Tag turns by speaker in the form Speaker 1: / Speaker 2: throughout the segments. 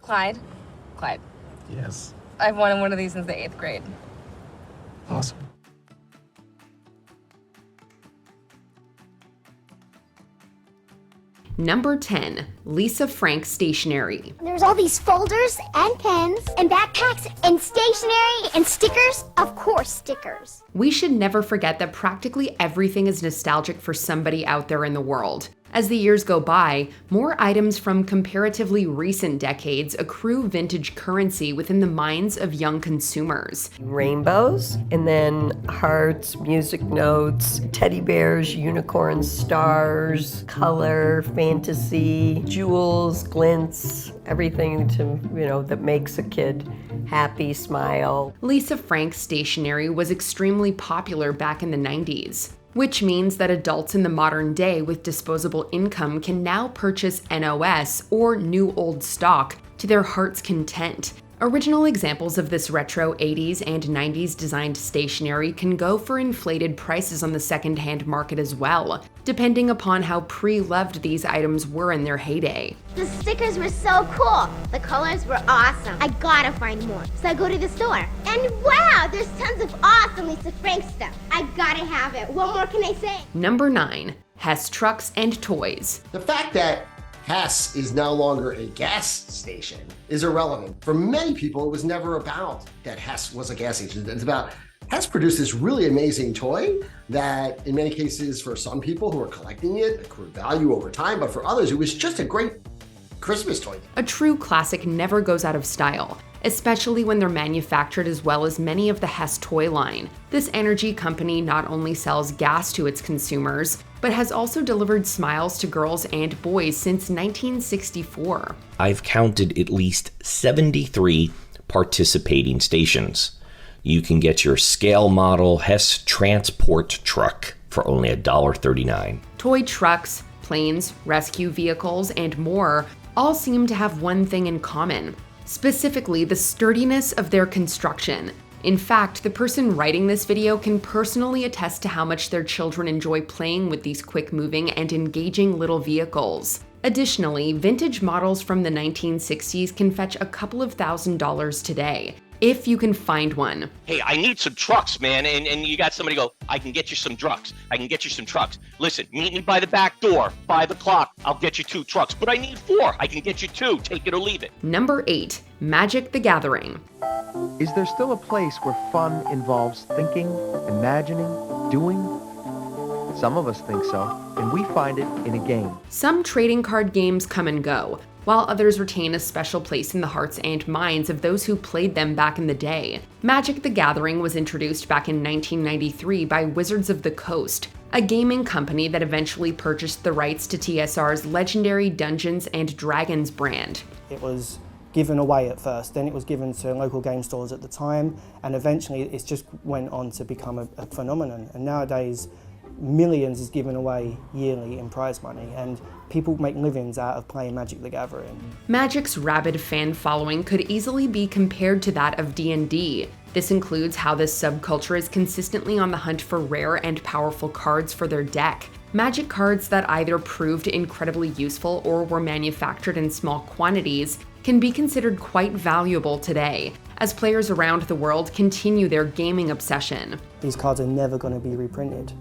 Speaker 1: Clyde? Clyde.
Speaker 2: Yes.
Speaker 1: I've wanted one of these since the 8th grade.
Speaker 2: Awesome.
Speaker 3: Number 10, Lisa Frank Stationery.
Speaker 4: There's all these folders and pens and backpacks and stationery and stickers. Of course, stickers.
Speaker 3: We should never forget that practically everything is nostalgic for somebody out there in the world. As the years go by, more items from comparatively recent decades accrue vintage currency within the minds of young consumers.
Speaker 5: Rainbows, and then hearts, music notes, teddy bears, unicorns, stars, color, fantasy, jewels, glints, everything that makes a kid happy, smile.
Speaker 3: Lisa Frank Stationery was extremely popular back in the 90s. Which means that adults in the modern day with disposable income can now purchase NOS or new old stock to their heart's content. Original examples of this retro 80s and 90s designed stationery can go for inflated prices on the secondhand market as well, depending upon how pre-loved these items were in their heyday.
Speaker 4: The stickers were so cool. The colors were awesome. I gotta find more. So I go to the store. And wow, there's tons of awesome Lisa Frank stuff. I gotta have it. What more can I say?
Speaker 3: Number 9, Hess Trucks and Toys.
Speaker 6: The fact that Hess is no longer a gas station is irrelevant. For many people, it was never about that Hess was a gas station. It's about Hess produced this really amazing toy that in many cases for some people who are collecting it accrued value over time, but for others it was just a great Christmas toy.
Speaker 3: A true classic never goes out of style, especially when they're manufactured as well as many of the Hess toy line. This energy company not only sells gas to its consumers, but has also delivered smiles to girls and boys since 1964.
Speaker 7: I've counted at least 73 participating stations. You can get your scale model Hess transport truck for only $1.39.
Speaker 3: Toy trucks, planes, rescue vehicles, and more all seem to have one thing in common, specifically the sturdiness of their construction. In fact, the person writing this video can personally attest to how much their children enjoy playing with these quick-moving and engaging little vehicles. Additionally, vintage models from the 1960s can fetch a couple of $1,000s today, if you can find one.
Speaker 8: Hey, I need some trucks, man, and you got somebody go, I can get you some trucks. I can get you some trucks. Listen, meet me by the back door, 5 o'clock. I'll get you 2 trucks, but I need 4. I can get you 2. Take it or leave it.
Speaker 3: Number 8, Magic the Gathering.
Speaker 9: Is there still a place where fun involves thinking, imagining, doing? Some of us think so, and we find it in a game.
Speaker 3: Some trading card games come and go, while others retain a special place in the hearts and minds of those who played them back in the day. Magic the Gathering was introduced back in 1993 by Wizards of the Coast, a gaming company that eventually purchased the rights to TSR's legendary Dungeons & Dragons brand.
Speaker 10: It was given away at first, then it was given to local game stores at the time, and eventually it just went on to become a phenomenon. And nowadays, millions is given away yearly in prize money, and people make livings out of playing Magic the Gathering.
Speaker 3: Magic's rabid fan following could easily be compared to that of D&D. This includes how this subculture is consistently on the hunt for rare and powerful cards for their deck. Magic cards that either proved incredibly useful or were manufactured in small quantities can be considered quite valuable today, as players around the world continue their gaming obsession.
Speaker 10: These cards are never going to be reprinted.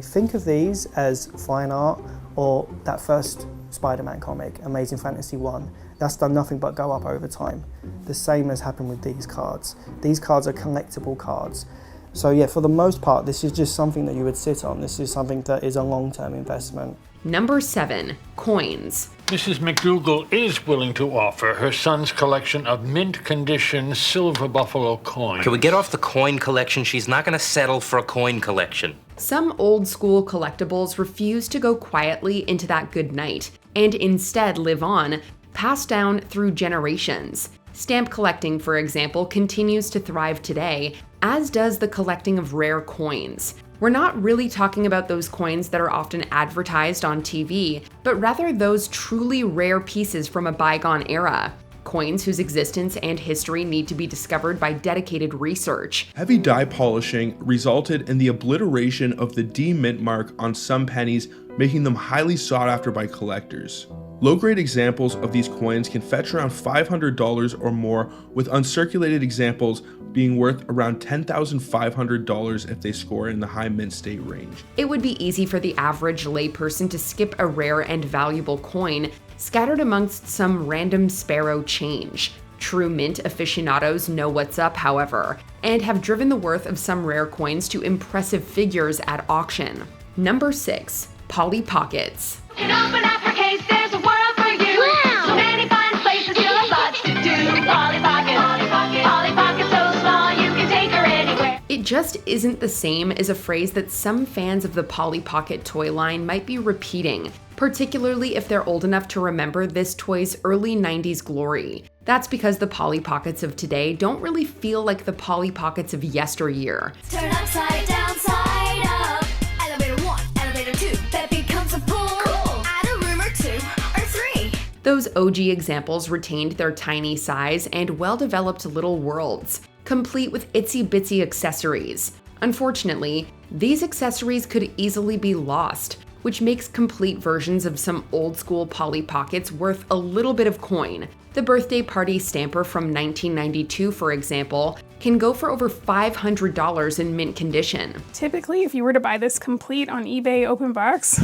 Speaker 10: Think of these as fine art, or that first Spider-Man comic, Amazing Fantasy 1. That's done nothing but go up over time. The same has happened with these cards. These cards are collectible cards. So yeah, for the most part, this is just something that you would sit on. This is something that is a long-term investment.
Speaker 3: Number 7, coins.
Speaker 11: Mrs. McDougal is willing to offer her son's collection of mint-condition silver buffalo coins.
Speaker 12: Can we get off the coin collection? She's not going to settle for a coin collection.
Speaker 3: Some old-school collectibles refuse to go quietly into that good night, and instead live on, passed down through generations. Stamp collecting, for example, continues to thrive today, as does the collecting of rare coins. We're not really talking about those coins that are often advertised on TV, but rather those truly rare pieces from a bygone era. Coins whose existence and history need to be discovered by dedicated research.
Speaker 13: Heavy dye polishing resulted in the obliteration of the D mint mark on some pennies, making them highly sought after by collectors. Low-grade examples of these coins can fetch around $500 or more, with uncirculated examples being worth around $10,500 if they score in the high mint state range.
Speaker 3: It would be easy for the average layperson to skip a rare and valuable coin scattered amongst some random sparrow change. True mint aficionados know what's up, however, and have driven the worth of some rare coins to impressive figures at auction. Number 6. Polly Pockets.
Speaker 14: Open up her case, there's a world for you. Wow. So many fine places, you'll have lots to do. Polly Pocket, Polly Pocket, Polly Pocket, so small you can take her anywhere.
Speaker 3: It just isn't the same as a phrase that some fans of the Polly Pocket toy line might be repeating, particularly if they're old enough to remember this toy's early 90s glory. That's because the Polly Pockets of today don't really feel like the Polly Pockets of yesteryear.
Speaker 14: Turn upside down, side up. Elevator 1, elevator 2, that becomes a pool. Cool. Add a room or 2 or 3.
Speaker 3: Those OG examples retained their tiny size and well-developed little worlds, complete with itsy-bitsy accessories. Unfortunately, these accessories could easily be lost, which makes complete versions of some old-school Polly Pockets worth a little bit of coin. The birthday party stamper from 1992, for example, can go for over $500 in mint condition.
Speaker 15: Typically, if you were to buy this complete on eBay open box,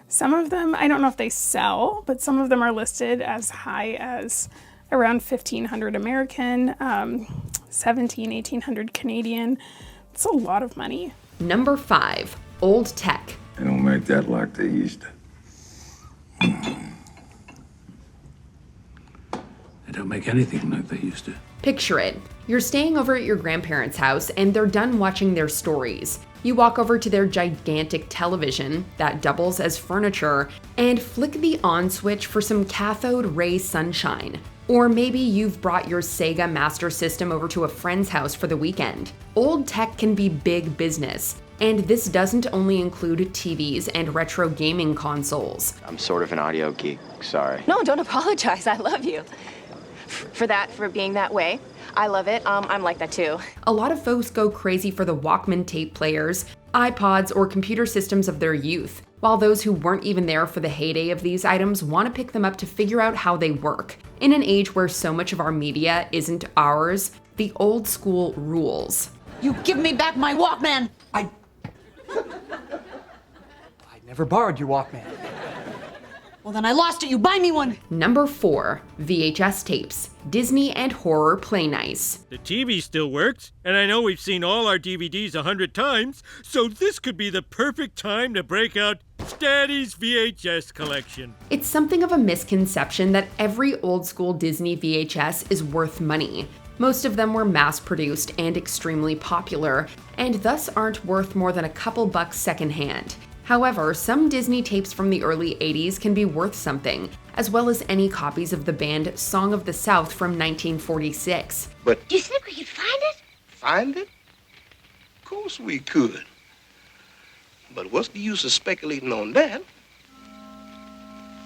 Speaker 15: some of them, I don't know if they sell, but some of them are listed as high as around $1,500 American, $1,800 Canadian. It's a lot of money.
Speaker 3: Number 5. Old Tech.
Speaker 16: They don't make that like they used to. They don't make anything like they used to.
Speaker 3: Picture it. You're staying over at your grandparents' house and they're done watching their stories. You walk over to their gigantic television that doubles as furniture and flick the on switch for some cathode ray sunshine. Or maybe you've brought your Sega Master System over to a friend's house for the weekend. Old tech can be big business, and this doesn't only include TVs and retro gaming consoles.
Speaker 17: I'm sort of an audio geek, sorry.
Speaker 1: No, don't apologize. I love you for being that way. I love it. I'm like that too.
Speaker 3: A lot of folks go crazy for the Walkman tape players, iPods, or computer systems of their youth, while those who weren't even there for the heyday of these items want to pick them up to figure out how they work. In an age where so much of our media isn't ours, the old school rules.
Speaker 18: You give me back my Walkman!
Speaker 19: I never borrowed your Walkman.
Speaker 18: Well, then I lost it. You buy me one.
Speaker 3: Number 4. VHS tapes. Disney and horror play nice.
Speaker 20: The TV still works, and I know we've seen all our DVDs 100 times, so this could be the perfect time to break out Daddy's VHS collection.
Speaker 3: It's something of a misconception that every old school Disney VHS is worth money. Most of them were mass-produced and extremely popular, and thus aren't worth more than a couple bucks secondhand. However, some Disney tapes from the early 80s can be worth something, as well as any copies of the band Song of the South from 1946.
Speaker 4: But do you think we could find it?
Speaker 21: Find it? Of course we could. But what's the use of speculating on that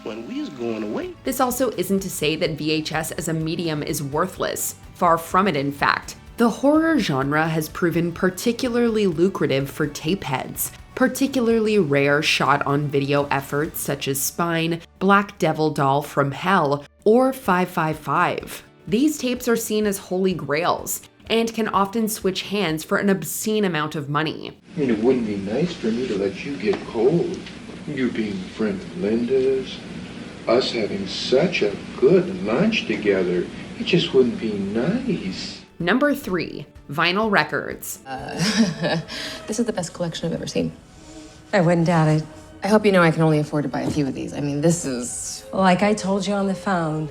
Speaker 21: when we was going away?
Speaker 3: This also isn't to say that VHS as a medium is worthless. Far from it, in fact. The horror genre has proven particularly lucrative for tape heads. Particularly rare shot-on-video efforts such as Spine, Black Devil Doll from Hell, or 555. These tapes are seen as holy grails, and can often switch hands for an obscene amount of money.
Speaker 16: I mean, it wouldn't be nice for me to let you get cold. You being a friend of Linda's, us having such a good lunch together, it just wouldn't be nice.
Speaker 3: Number 3. Vinyl records.
Speaker 1: This is the best collection I've ever seen. I wouldn't doubt it. I hope you know I can only afford to buy a few of these. I mean, this is...
Speaker 22: Like I told you on the phone,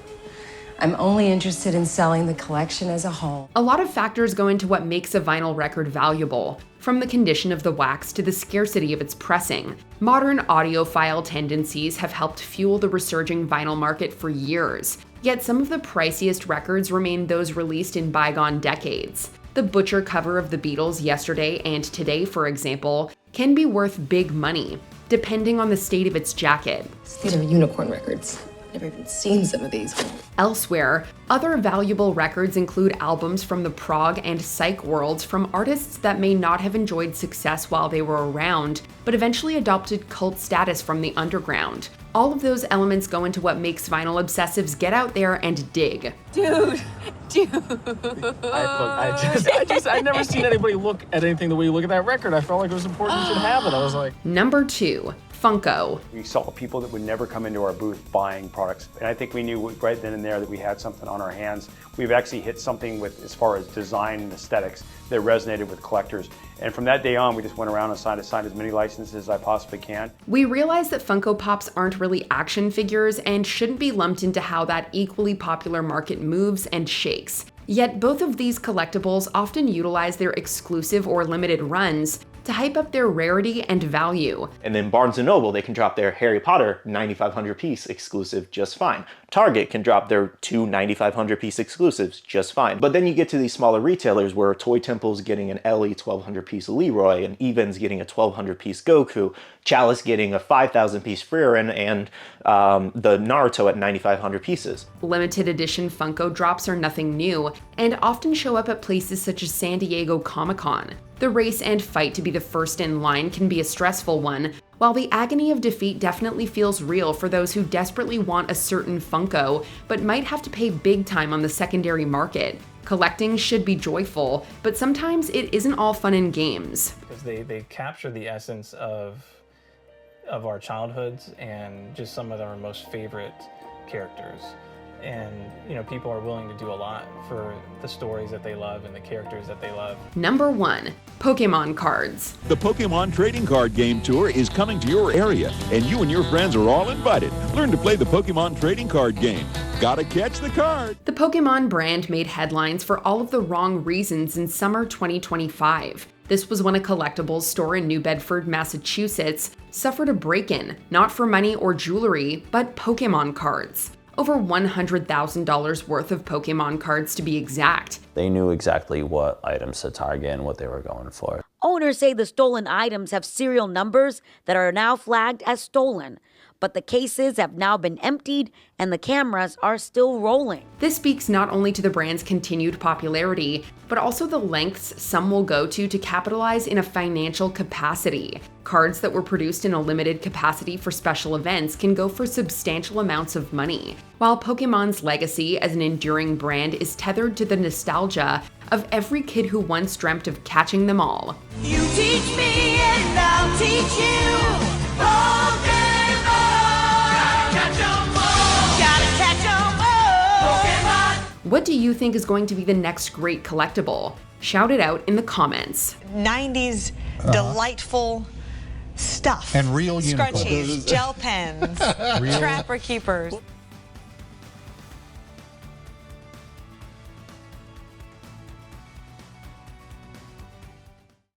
Speaker 22: I'm only interested in selling the collection as a whole.
Speaker 3: A lot of factors go into what makes a vinyl record valuable, from the condition of the wax to the scarcity of its pressing. Modern audiophile tendencies have helped fuel the resurging vinyl market for years, yet some of the priciest records remain those released in bygone decades. The butcher cover of the Beatles yesterday and today, for example, can be worth big money, depending on the state of its jacket.
Speaker 1: These are unicorn records. Never even seen some of these.
Speaker 3: Elsewhere, other valuable records include albums from the prog and psych worlds from artists that may not have enjoyed success while they were around, but eventually adopted cult status from the underground. All of those elements go into what makes vinyl obsessives get out there and dig.
Speaker 2: Dude. I've never seen anybody look at anything the way you look at that record. I felt like it was important you should have it. I was like...
Speaker 3: Number 2, Funko.
Speaker 5: We saw people that would never come into our booth buying products. And I think we knew right then and there that we had something on our hands. We've actually hit something with, as far as design and aesthetics, that resonated with collectors. And from that day on, we just went around and signed as many licenses as I possibly can.
Speaker 3: We realized that Funko Pops aren't really action figures and shouldn't be lumped into how that equally popular market moves and shakes. Yet both of these collectibles often utilize their exclusive or limited runs to hype up their rarity and value.
Speaker 23: And then Barnes & Noble, they can drop their Harry Potter 9,500 piece exclusive just fine. Target can drop their 2 9,500 piece exclusives just fine. But then you get to these smaller retailers where Toy Temple's getting an Ellie 1,200 piece Leroy, and Even's getting a 1,200 piece Goku, Chalice getting a 5,000 piece Frieren, and the Naruto at 9,500 pieces.
Speaker 3: Limited edition Funko drops are nothing new, and often show up at places such as San Diego Comic-Con. The race and fight to be the first in line can be a stressful one, while the agony of defeat definitely feels real for those who desperately want a certain Funko, but might have to pay big time on the secondary market. Collecting should be joyful, but sometimes it isn't all fun and games.
Speaker 2: Because they capture the essence of our childhoods and just some of our most favorite characters. And, you know, people are willing to do a lot for the stories that they love and the characters that they love.
Speaker 3: Number 1, Pokémon cards.
Speaker 24: The Pokémon Trading Card Game Tour is coming to your area, and you and your friends are all invited. Learn to play the Pokémon Trading Card Game. Gotta catch the card.
Speaker 3: The Pokémon brand made headlines for all of the wrong reasons in summer 2025. This was when a collectibles store in New Bedford, Massachusetts, suffered a break-in, not for money or jewelry, but Pokémon cards. Over $100,000 worth of Pokémon cards to be exact.
Speaker 25: They knew exactly what items to target and what they were going for.
Speaker 26: Owners say the stolen items have serial numbers that are now flagged as stolen, but the cases have now been emptied and the cameras are still rolling.
Speaker 3: This speaks not only to the brand's continued popularity, but also the lengths some will go to capitalize in a financial capacity. Cards that were produced in a limited capacity for special events can go for substantial amounts of money. While Pokémon's legacy as an enduring brand is tethered to the nostalgia of every kid who once dreamt of catching them all.
Speaker 14: You teach me and I'll teach you.
Speaker 3: What do you think is going to be the next great collectible? Shout it out in the comments.
Speaker 27: 90s delightful stuff.
Speaker 28: And real unicorns.
Speaker 27: Scrunchies, gel pens, trapper keepers.